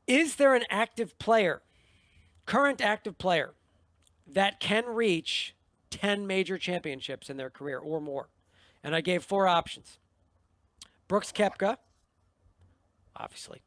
Is there an active player, current active player, that can reach 10 major championships in their career or more? And I gave 4 options. Brooks Koepka, obviously.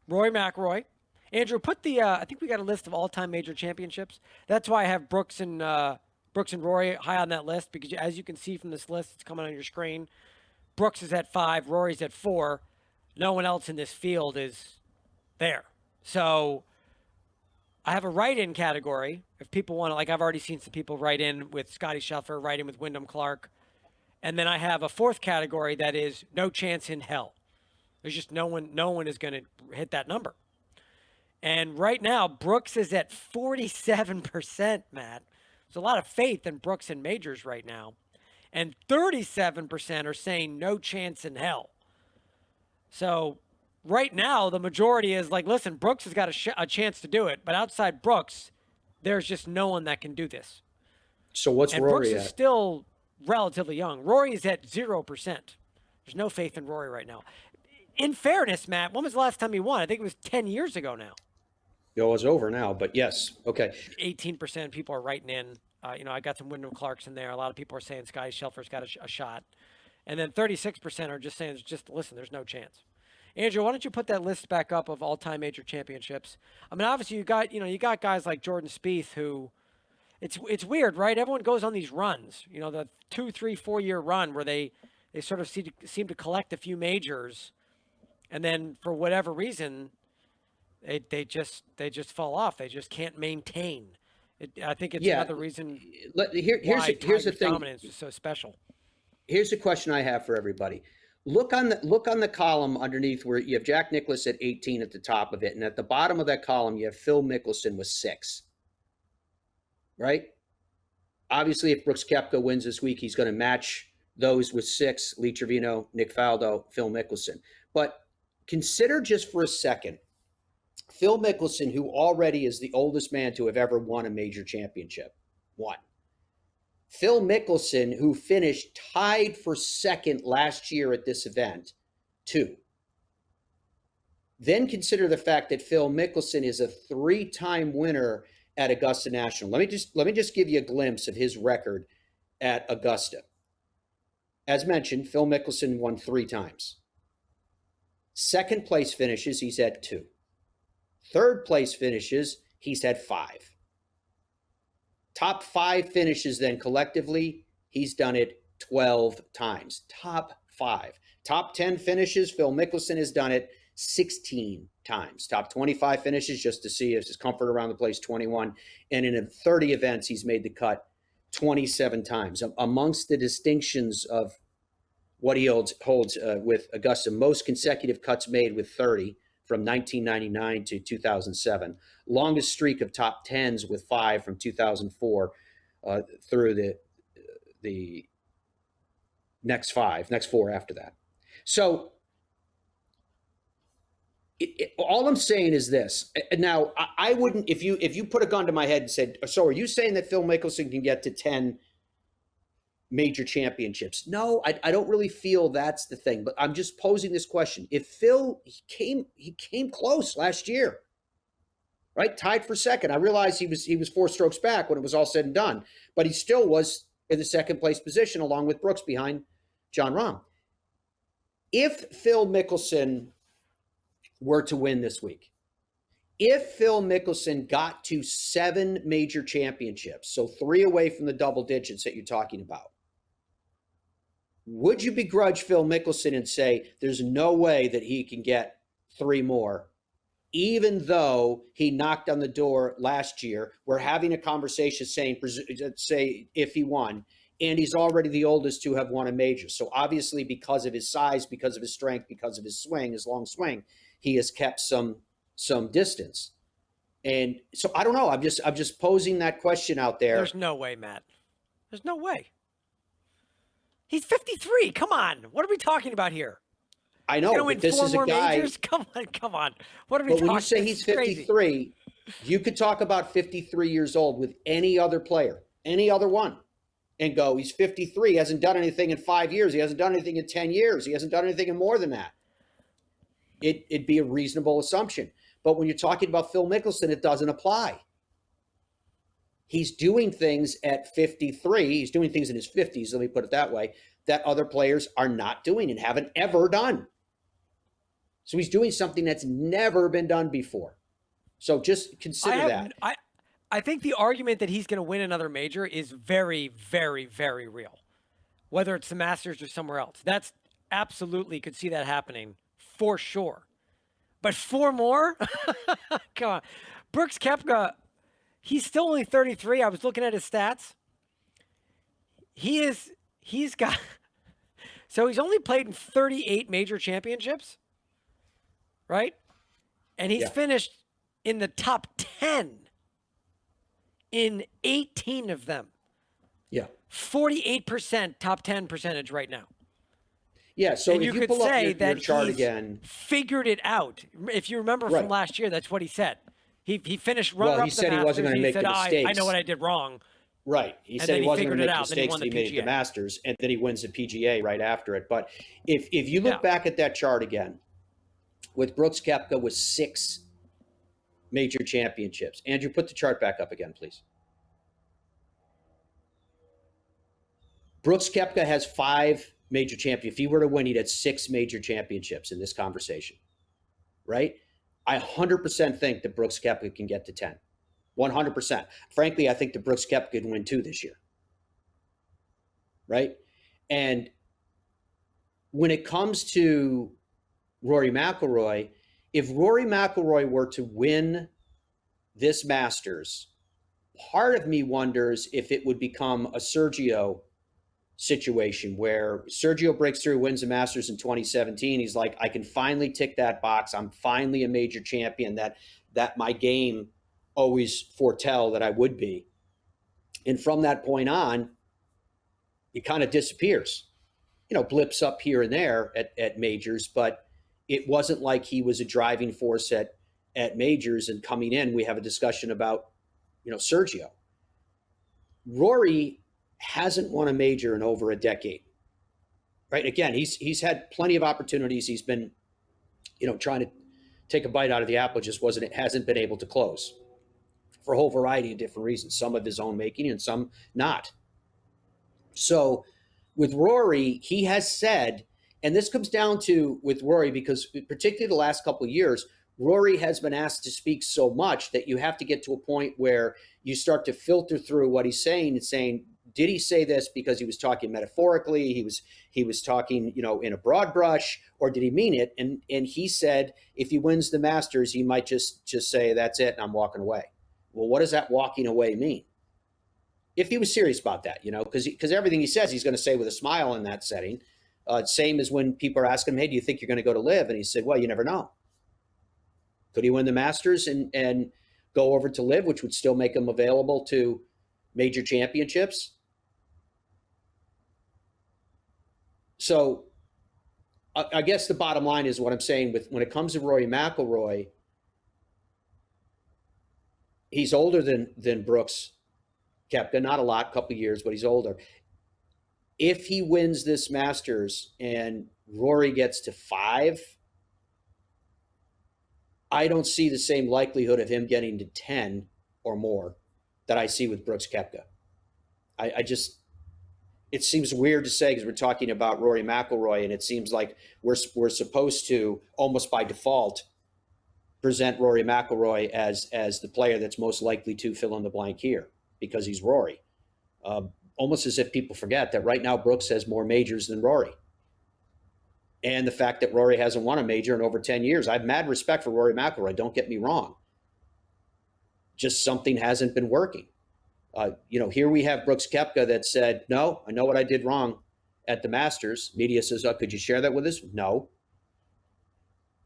Rory McIlroy. Andrew, put the. I think we got a list of all-time major championships. That's why I have Brooks and Rory high on that list because, as you can see from this list, it's coming on your screen. Brooks is at 5, Rory's at 4. No one else in this field is there. So I have a write-in category. If people want to, like I've already seen some people write in with Scotty Scheffler, write in with Wyndham Clark. And then I have a 4th category that is no chance in hell. There's just no one is going to hit that number. And right now, Brooks is at 47%, Matt. There's a lot of faith in Brooks in majors right now. And 37% are saying no chance in hell. So right now, the majority is like, listen, Brooks has got a chance to do it. But outside Brooks, there's just no one that can do this. So what's and Rory Brooks at? is still relatively young. Rory is at 0%. There's no faith in Rory right now. In fairness, Matt, when was the last time he won? I think it was 10 years ago now. It was over now, but yes. Okay. 18% of people are writing in. I got some Wyndham Clarks in there. A lot of people are saying Scotty Scheffler's got a shot. And then 36% are just saying, listen, there's no chance. Andrew, why don't you put that list back up of all-time major championships? I mean, obviously you got guys like Jordan Spieth who, it's weird, right? Everyone goes on these runs, the 2, 3, 4 year run where they sort of seem to collect a few majors, and then for whatever reason, they just fall off. They just can't maintain. I think it's another reason Here's the thing. Dominance is so special. Here's a question I have for everybody. Look on the column underneath where you have Jack Nicklaus at 18 at the top of it, and at the bottom of that column you have Phil Mickelson with 6. Right? Obviously, if Brooks Koepka wins this week, he's going to match those with 6: Lee Trevino, Nick Faldo, Phil Mickelson. But consider just for a second Phil Mickelson, who already is the oldest man to have ever won a major championship. 1. Phil Mickelson, who finished tied for 2nd last year at this event. 2. Then consider the fact that Phil Mickelson is a 3-time winner at Augusta National. Let me just give you a glimpse of his record at Augusta. As mentioned, Phil Mickelson won 3 times. 2nd place finishes, he's had 2. 3rd place finishes, he's had 5. Top 5 finishes then collectively, he's done it 12 times. Top 5. Top 10 finishes, Phil Mickelson has done it 16 times. Top 25 finishes, just to see his comfort around the place, 21. And in 30 events, he's made the cut 27 times. Amongst the distinctions of what he holds with Augusta, most consecutive cuts made with 30 from 1999 to 2007. Longest streak of top 10s with 5 from 2004 through the next 4 after that. So all I'm saying is this. Now, I wouldn't, if you put a gun to my head and said, so are you saying that Phil Mickelson can get to 10 major championships? No, I don't really feel that's the thing, but I'm just posing this question. If Phil, he came close last year, right? Tied for 2nd. I realized he was 4 strokes back when it was all said and done, but he still was in the 2nd place position along with Brooks behind Jon Rahm. If Phil Mickelson were to win this week, if Phil Mickelson got to 7 major championships, so 3 away from the double digits that you're talking about, would you begrudge Phil Mickelson and say there's no way that he can get 3 more, even though he knocked on the door last year? We're having a conversation saying, say if he won, and he's already the oldest to have won a major. So obviously because of his size, because of his strength, because of his swing, his long swing, he has kept some distance. And so I don't know. I'm just posing that question out there. There's no way, Matt. There's no way. He's 53. Come on. What are we talking about here? I know, but this is a guy. Majors? Come on. What are we talking about? But when you say he's 53, you could talk about 53 years old with any other player, any other one, and go, he's 53. He hasn't done anything in 5 years. He hasn't done anything in 10 years. He hasn't done anything in more than that. It'd be a reasonable assumption. But when you're talking about Phil Mickelson, it doesn't apply. He's doing things at 53. He's doing things in his 50s, let me put it that way, that other players are not doing and haven't ever done. So he's doing something that's never been done before. So just consider that. I think the argument that he's going to win another major is very, very, very real. Whether it's the Masters or somewhere else. That's absolutely could see that happening for sure. But 4 more? Come on. Brooks Koepka, he's still only 33. I was looking at his stats. He's got, so he's only played in 38 major championships, right? And he's finished in the top 10 in 18 of them. Yeah. 48% top 10 percentage right now. Yeah, so and if you you could pull say up your that chart he's again, figured it out. If you remember from last year, that's what he said. He finished runner-up. Well, he said he wasn't going to make the mistakes. I know what I did wrong. Right. He said he wasn't going to make mistakes and he made the Masters, and then he wins the PGA right after it. But if you look back at that chart again, with Brooks Koepka with 6 major championships. Andrew, put the chart back up again, please. Brooks Koepka has 5 major championships. If he were to win, he'd have 6 major championships in this conversation, right? I 100% think that Brooks Koepka can get to 10. 100%. Frankly, I think that Brooks Koepka can win 2 this year, right? And when it comes to Rory McIlroy, if Rory McIlroy were to win this Masters, part of me wonders if it would become a Sergio situation where Sergio breaks through, wins the Masters in 2017. He's like, I can finally tick that box. I'm finally a major champion that my game always foretell that I would be. And from that point on, it kind of disappears. Blips up here and there at majors, but it wasn't like he was a driving force at majors. And coming in, we have a discussion about, Sergio. Rory hasn't won a major in over a decade, right? Again, he's had plenty of opportunities. He's been, trying to take a bite out of the apple, hasn't been able to close for a whole variety of different reasons, some of his own making and some not. So with Rory, he has said, and this comes down to with Rory, because particularly the last couple of years, Rory has been asked to speak so much that you have to get to a point where you start to filter through what he's saying and saying, did he say this because he was talking metaphorically? He was talking, in a broad brush, or did he mean it? And he said if he wins the Masters, he might just say that's it and I'm walking away. Well, what does that walking away mean? If he was serious about that, because everything he says he's going to say with a smile in that setting. Same as when people are asking him, hey, do you think you're going to go to LIV? And he said, well, you never know. Could he win the Masters and go over to LIV, which would still make him available to major championships? So I guess the bottom line is what I'm saying when it comes to Rory McIlroy, he's older than Brooks Koepka, not a lot, couple of years, but he's older. If he wins this Masters and Rory gets to 5, I don't see the same likelihood of him getting to 10 or more that I see with Brooks Koepka. It seems weird to say because we're talking about Rory McIlroy, and it seems like we're supposed to almost by default present Rory McIlroy as the player that's most likely to fill in the blank here because he's Rory. Almost as if people forget that right now Brooks has more majors than Rory. And the fact that Rory hasn't won a major in over 10 years. I have mad respect for Rory McIlroy, don't get me wrong. Just something hasn't been working. Here we have Brooks Koepka that said, no, I know what I did wrong at the Masters. Media says, could you share that with us? No.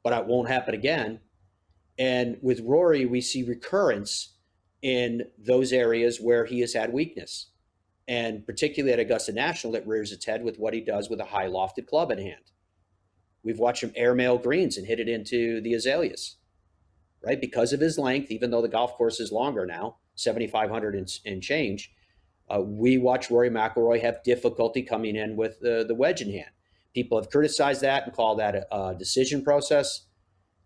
But it won't happen again. And with Rory, we see recurrence in those areas where he has had weakness. And particularly at Augusta National, it rears its head with what he does with a high lofted club in hand. We've watched him airmail greens and hit it into the azaleas, right? Because of his length, even though the golf course is longer now, 7,500 and change, we watch Rory McIlroy have difficulty coming in with the wedge in hand. People have criticized that and called that a decision process.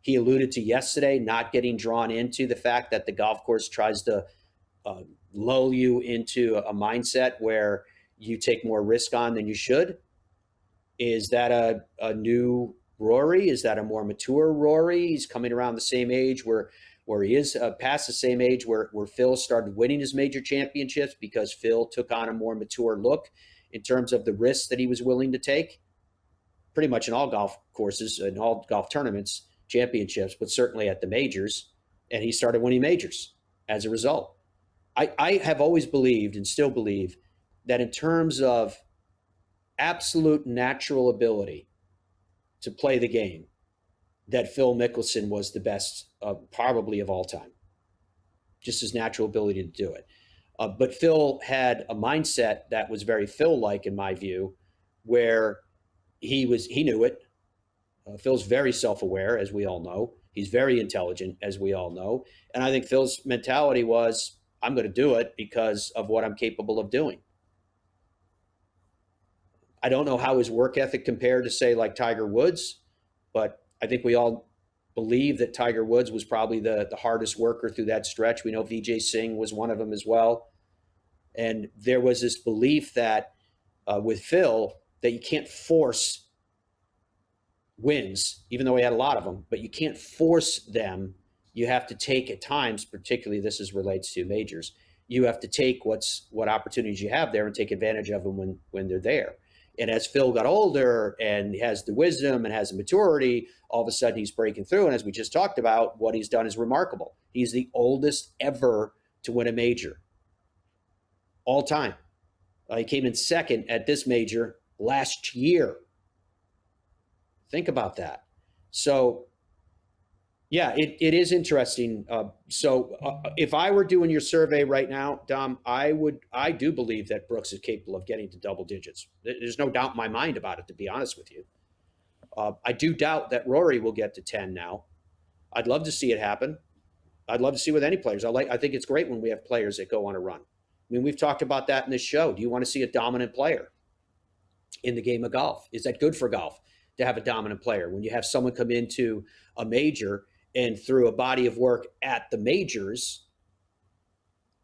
He alluded to yesterday not getting drawn into the fact that the golf course tries to lull you into a mindset where you take more risk on than you should. Is that a new Rory? Is that a more mature Rory? He's coming around the same age where he is past the same age where Phil started winning his major championships because Phil took on a more mature look in terms of the risks that he was willing to take. Pretty much in all golf courses, in all golf tournaments, championships, but certainly at the majors. And he started winning majors as a result. I have always believed and still believe that in terms of absolute natural ability to play the game, that Phil Mickelson was the best probably of all time. Just his natural ability to do it. But Phil had a mindset that was very Phil-like in my view, where he knew it. Phil's very self-aware, as we all know. He's very intelligent, as we all know. And I think Phil's mentality was, I'm going to do it because of what I'm capable of doing. I don't know how his work ethic compared to, say, like Tiger Woods, but I think we all believe that Tiger Woods was probably the hardest worker through that stretch. We know Vijay Singh was one of them as well. And there was this belief that with Phil, that you can't force wins, even though he had a lot of them, but you can't force them. You have to take at times, particularly this relates to majors, you have to take what opportunities you have there and take advantage of them when they're there. And as Phil got older and has the wisdom and has the maturity, all of a sudden he's breaking through. And as we just talked about, what he's done is remarkable. He's the oldest ever to win a major all time. He came in second at this major last year. Think about that. So, yeah, it is interesting. If I were doing your survey right now, Dom, I do believe that Brooks is capable of getting to double digits. There's no doubt in my mind about it, to be honest with you. I do doubt that Rory will get to 10 now. I'd love to see it happen. I'd love to see with any players. I think it's great when we have players that go on a run. I mean, we've talked about that in this show. Do you want to see a dominant player in the game of golf? Is that good for golf to have a dominant player? When you have someone come into a major and through a body of work at the majors,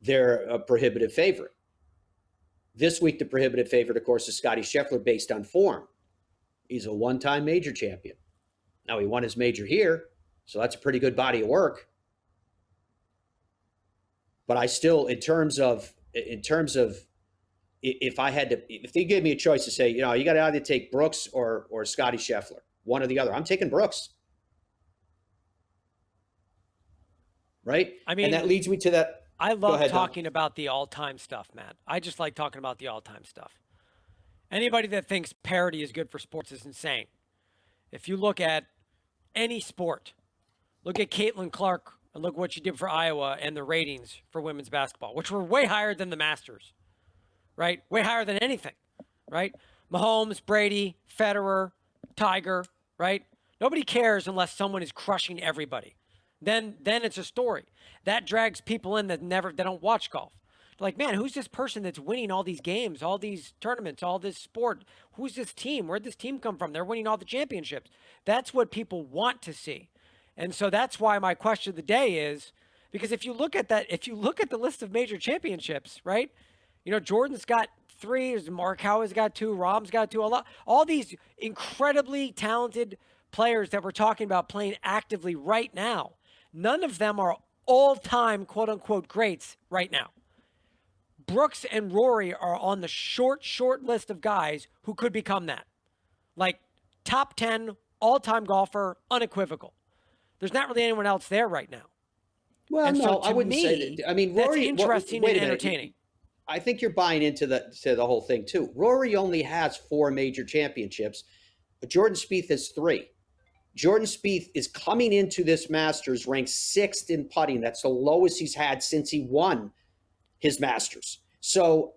they're a prohibitive favorite. This week, the prohibitive favorite, of course, is Scottie Scheffler based on form. He's a one-time major champion. Now, he won his major here, so that's a pretty good body of work. But I still, in terms of if they gave me a choice to say, you got to either take Brooks or Scottie Scheffler, one or the other, I'm taking Brooks. Right? I mean, and that leads me to that. I love talking about the all-time stuff, Matt. I just like talking about the all-time stuff. Anybody that thinks parity is good for sports is insane. If you look at any sport, look at Caitlin Clark and look what she did for Iowa and the ratings for women's basketball, which were way higher than the Masters, right? Way higher than anything, right? Mahomes, Brady, Federer, Tiger, right? Nobody cares unless someone is crushing everybody. Then it's a story. That drags people in that don't watch golf. They're like, man, who's this person that's winning all these games, all these tournaments, all this sport? Who's this team? Where'd this team come from? They're winning all the championships. That's what people want to see. And so that's why my question of the day is, because if you look at the list of major championships, right? Jordan's got 3, Morikawa's got 2, Rahm's got 2, all these incredibly talented players that we're talking about playing actively right now. None of them are all-time quote-unquote greats right now. Brooks and Rory are on the short list of guys who could become that. Like top 10 all-time golfer, unequivocal. There's not really anyone else there right now. Well, and no, so I wouldn't say that. I mean, Rory, that's interesting and entertaining. I think you're buying into the whole thing too. Rory only has 4 major championships, but Jordan Spieth has 3. Jordan Spieth is coming into this Masters ranked 6th in putting. That's the lowest he's had since he won his Masters. So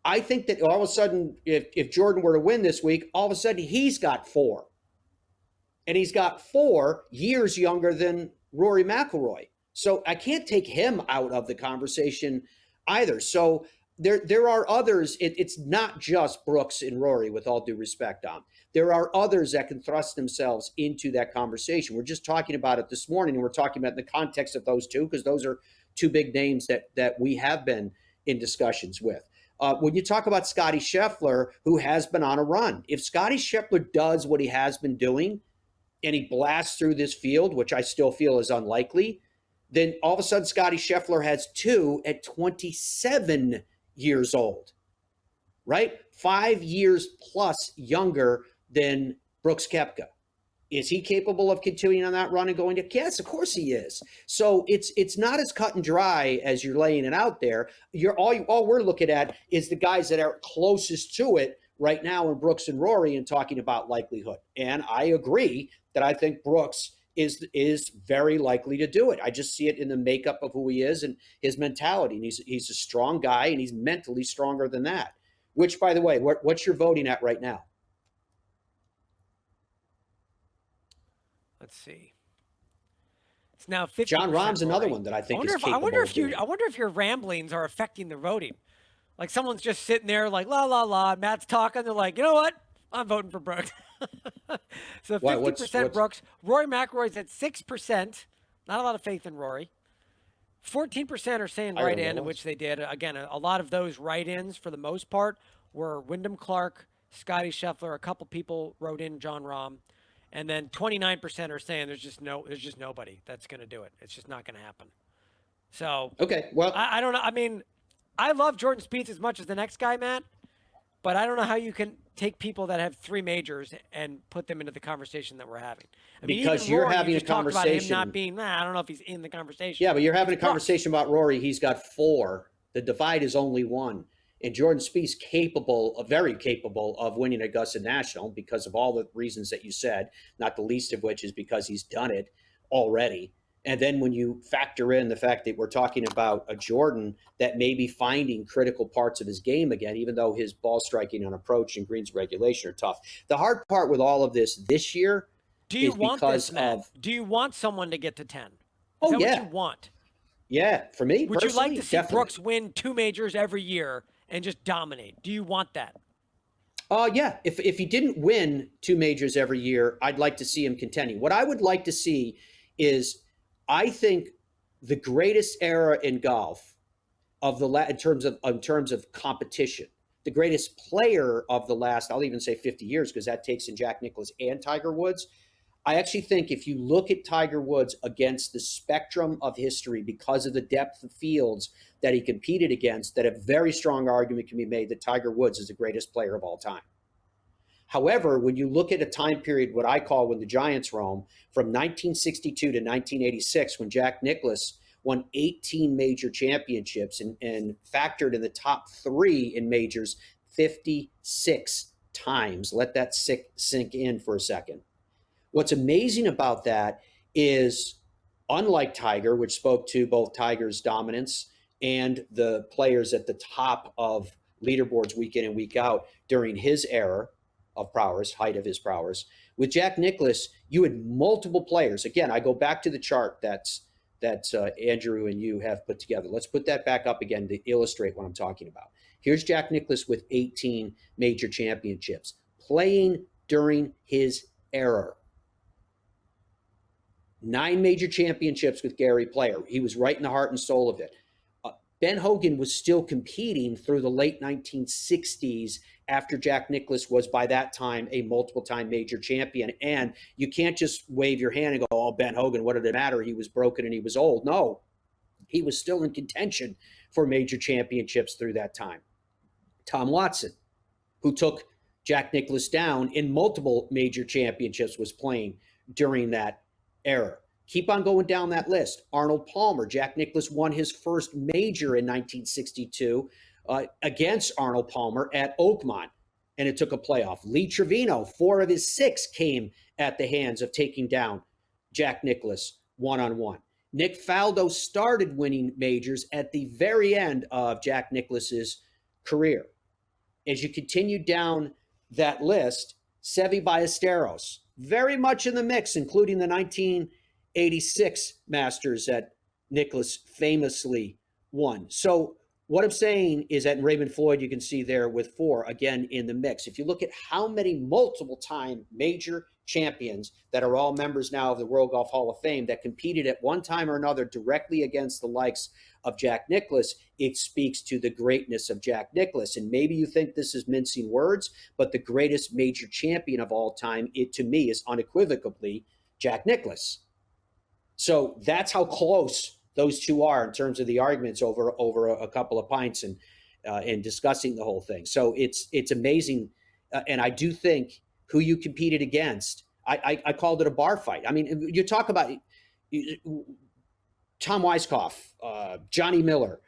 I think that all of a sudden, if Jordan were to win this week, all of a sudden he's got 4. And he's got 4 years younger than Rory McIlroy. So I can't take him out of the conversation either. So there are others. It's not just Brooks and Rory, with all due respect, Dom. There are others that can thrust themselves into that conversation. We're just talking about it this morning, and we're talking about in the context of those two, because those are two big names that we have been in discussions with. When you talk about Scotty Scheffler, who has been on a run, if Scotty Scheffler does what he has been doing and he blasts through this field, which I still feel is unlikely, then all of a sudden Scotty Scheffler has two at 27 years old, right? 5 years plus younger than Brooks Koepka. Is he capable of continuing on that run and going to? Yes, of course he is. So it's not as cut and dry as you're laying it out there. All we're looking at is the guys that are closest to it right now in Brooks and Rory, and talking about likelihood. And I agree that I think Brooks is very likely to do it. I just see it in the makeup of who he is and his mentality. And he's a strong guy, and he's mentally stronger than that. Which, by the way, what's your voting at right now? Let's see. It's now 50%. John Rahm's Rory. another one that I think is capable. I wonder if your ramblings are affecting the voting. Like someone's just sitting there like la la la. Matt's talking. They're like, you know what? I'm voting for Brooks. So 50% Brooks. Rory McIlroy's at 6%. Not a lot of faith in Rory. 14% are saying write-in, which they did. Again, a lot of those write-ins for the most part were Wyndham Clark, Scotty Scheffler. A couple people wrote in John Rahm. And then 29% are saying there's just nobody that's going to do it. It's just not going to happen. So okay, well, I don't know. I mean, I love Jordan Spieth as much as the next guy, Matt, but I don't know how you can take people that have 3 majors and put them into the conversation that we're having. I mean, because you're Rory, having a conversation about him not being. I don't know if he's in the conversation. Yeah, but you're having a conversation about Rory. He's got 4. The divide is only 1. And Jordan Spieth's very capable of winning Augusta National because of all the reasons that you said, not the least of which is because he's done it already. And then when you factor in the fact that we're talking about a Jordan that may be finding critical parts of his game again, even though his ball striking on approach and greens regulation are tough. The hard part with all of this year do you is want because this, Matt? of. Do you want someone to get to 10? Oh, that yeah. What you want? Yeah, for me, would you like to see definitely. Brooks win 2 majors every year and just dominate? Do you want that? Yeah. If he didn't win 2 majors every year, I'd like to see him contending. What I would like to see is, I think, the greatest era in golf of in terms of competition, the greatest player of the last, I'll even say 50 years, because that takes in Jack Nicklaus and Tiger Woods. I actually think if you look at Tiger Woods against the spectrum of history, because of the depth of fields that he competed against, that a very strong argument can be made that Tiger Woods is the greatest player of all time. However, when you look at a time period, what I call when the Giants roam, from 1962 to 1986, when Jack Nicklaus won 18 major championships and factored in the top 3 in majors 56 times. Let that sink in for a second. What's amazing about that is, unlike Tiger, which spoke to both Tiger's dominance and the players at the top of leaderboards week in and week out during his era of prowess, height of his prowess, with Jack Nicklaus, you had multiple players. Again, I go back to the chart that Andrew and you have put together. Let's put that back up again to illustrate what I'm talking about. Here's Jack Nicklaus with 18 major championships, playing during his era. 9 major championships with Gary Player. He was right in the heart and soul of it. Ben Hogan was still competing through the late 1960s after Jack Nicklaus was, by that time, a multiple-time major champion. And you can't just wave your hand and go, oh, Ben Hogan, what did it matter? He was broken and he was old. No, he was still in contention for major championships through that time. Tom Watson, who took Jack Nicklaus down in multiple major championships, was playing during that era. Keep on going down that list. Arnold Palmer. Jack Nicklaus won his first major in 1962 against Arnold Palmer at Oakmont, and it took a playoff. Lee Trevino, 4 of his 6 came at the hands of taking down Jack Nicklaus one-on-one. Nick Faldo started winning majors at the very end of Jack Nicklaus's career. As you continue down that list, Seve Ballesteros, very much in the mix, including the 1986 Masters that Nicklaus famously won. So what I'm saying is that in Raymond Floyd, you can see there with 4 again in the mix. If you look at how many multiple time major champions that are all members now of the World Golf Hall of Fame that competed at one time or another directly against the likes of Jack Nicklaus, it speaks to the greatness of Jack Nicklaus. And maybe you think this is mincing words, but the greatest major champion of all time, it to me is unequivocally Jack Nicklaus. So that's how close those two are in terms of the arguments over a couple of pints and discussing the whole thing. So it's amazing, and I do think who you competed against. I called it a bar fight. I mean, you talk about Tom Weiskopf, Johnny Miller,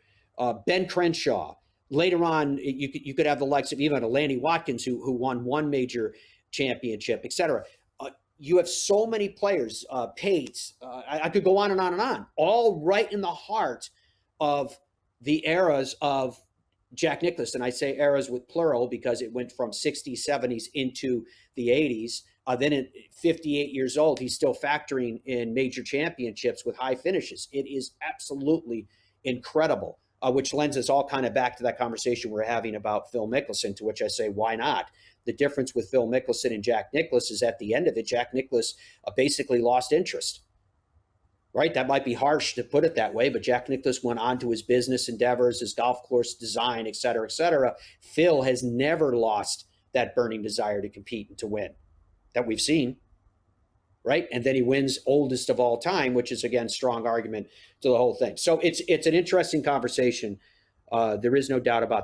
Ben Crenshaw. Later on, you could have the likes of even a Lanny Watkins who won one major championship, et cetera. You have so many players, Pates, I could go on and on and on, all right in the heart of the eras of Jack Nicklaus. And I say eras with plural because it went from 60s, 70s into the 80s. Then at 58 years old, he's still factoring in major championships with high finishes. It is absolutely incredible, which lends us all kind of back to that conversation we're having about Phil Mickelson, to which I say, why not? The difference with Phil Mickelson and Jack Nicklaus is at the end of it, Jack Nicklaus basically lost interest, right? That might be harsh to put it that way, but Jack Nicklaus went on to his business endeavors, his golf course design, et cetera, et cetera. Phil has never lost that burning desire to compete and to win that we've seen, right? And then he wins oldest of all time, which is, again, strong argument to the whole thing. So it's an interesting conversation. There is no doubt about that.